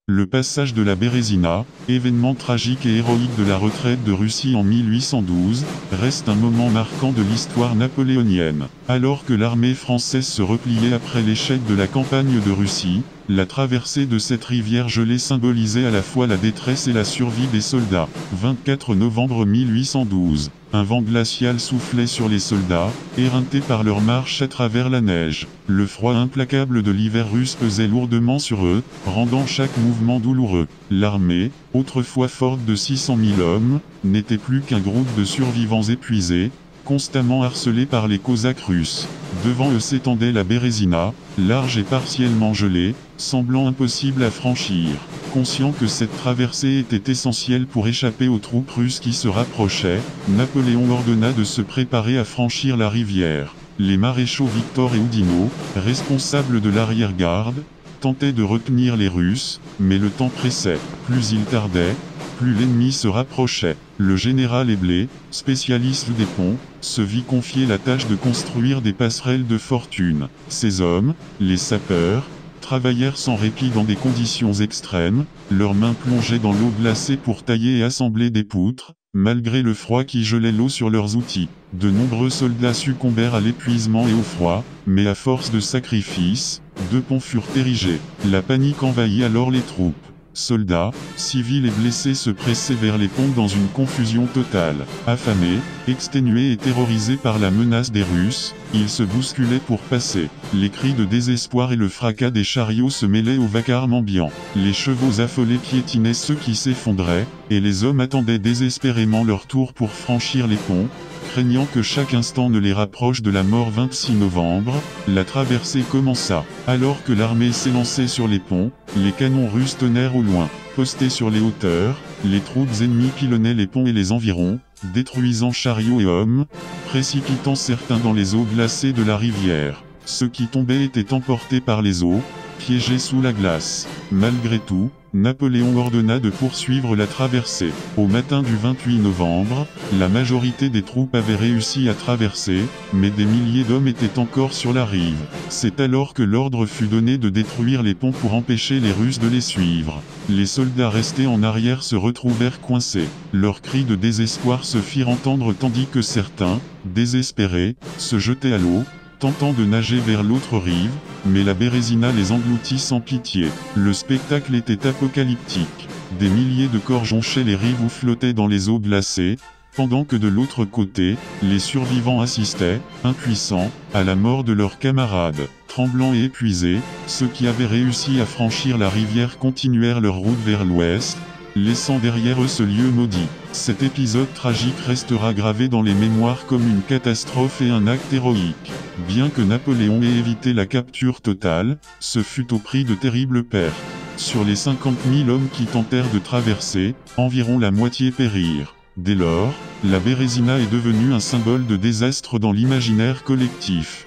Le passage de la Bérésina, événement tragique et héroïque de la retraite de Russie en 1812, reste un moment marquant de l'histoire napoléonienne. Alors que l'armée française se repliait après l'échec de la campagne de Russie, la traversée de cette rivière gelée symbolisait à la fois la détresse et la survie des soldats. 24 novembre 1812. Un vent glacial soufflait sur les soldats, éreintés par leur marche à travers la neige. Le froid implacable de l'hiver russe pesait lourdement sur eux, rendant chaque mouvement douloureux. L'armée, autrefois forte de 600 000 hommes, n'était plus qu'un groupe de survivants épuisés, constamment harcelés par les cosaques russes. Devant eux s'étendait la Bérésina, large et partiellement gelée, semblant impossible à franchir. Conscient que cette traversée était essentielle pour échapper aux troupes russes qui se rapprochaient, Napoléon ordonna de se préparer à franchir la rivière. Les maréchaux Victor et Oudinot, responsables de l'arrière-garde, tentaient de retenir les Russes, mais le temps pressait. Plus il tardait, plus l'ennemi se rapprochait. Le général Eblé, spécialiste des ponts, se vit confier la tâche de construire des passerelles de fortune. Ces hommes, les sapeurs, travaillèrent sans répit dans des conditions extrêmes, leurs mains plongées dans l'eau glacée pour tailler et assembler des poutres, malgré le froid qui gelait l'eau sur leurs outils. De nombreux soldats succombèrent à l'épuisement et au froid, mais à force de sacrifices, 2 ponts furent érigés. La panique envahit alors les troupes. Soldats, civils et blessés se pressaient vers les ponts dans une confusion totale. Affamés, exténués et terrorisés par la menace des Russes, ils se bousculaient pour passer. Les cris de désespoir et le fracas des chariots se mêlaient au vacarme ambiant. Les chevaux affolés piétinaient ceux qui s'effondraient, et les hommes attendaient désespérément leur tour pour franchir les ponts, craignant que chaque instant ne les rapproche de la mort. 26 novembre, la traversée commença. Alors que l'armée s'élançait sur les ponts, les canons russes tonnèrent au loin. Postés sur les hauteurs, les troupes ennemies pilonnaient les ponts et les environs, détruisant chariots et hommes, précipitant certains dans les eaux glacées de la rivière. Ceux qui tombaient étaient emportés par les eaux, piégés sous la glace. Malgré tout, Napoléon ordonna de poursuivre la traversée. Au matin du 28 novembre, la majorité des troupes avaient réussi à traverser, mais des milliers d'hommes étaient encore sur la rive. C'est alors que l'ordre fut donné de détruire les ponts pour empêcher les Russes de les suivre. Les soldats restés en arrière se retrouvèrent coincés. Leurs cris de désespoir se firent entendre tandis que certains, désespérés, se jetaient à l'eau, tentant de nager vers l'autre rive, mais la Bérésina les engloutit sans pitié. Le spectacle était apocalyptique. Des milliers de corps jonchaient les rives ou flottaient dans les eaux glacées, pendant que de l'autre côté, les survivants assistaient, impuissants, à la mort de leurs camarades. Tremblants et épuisés, ceux qui avaient réussi à franchir la rivière continuèrent leur route vers l'ouest, laissant derrière eux ce lieu maudit. Cet épisode tragique restera gravé dans les mémoires comme une catastrophe et un acte héroïque. Bien que Napoléon ait évité la capture totale, ce fut au prix de terribles pertes. Sur les 50 000 hommes qui tentèrent de traverser, environ la moitié périrent. Dès lors, la Bérésina est devenue un symbole de désastre dans l'imaginaire collectif.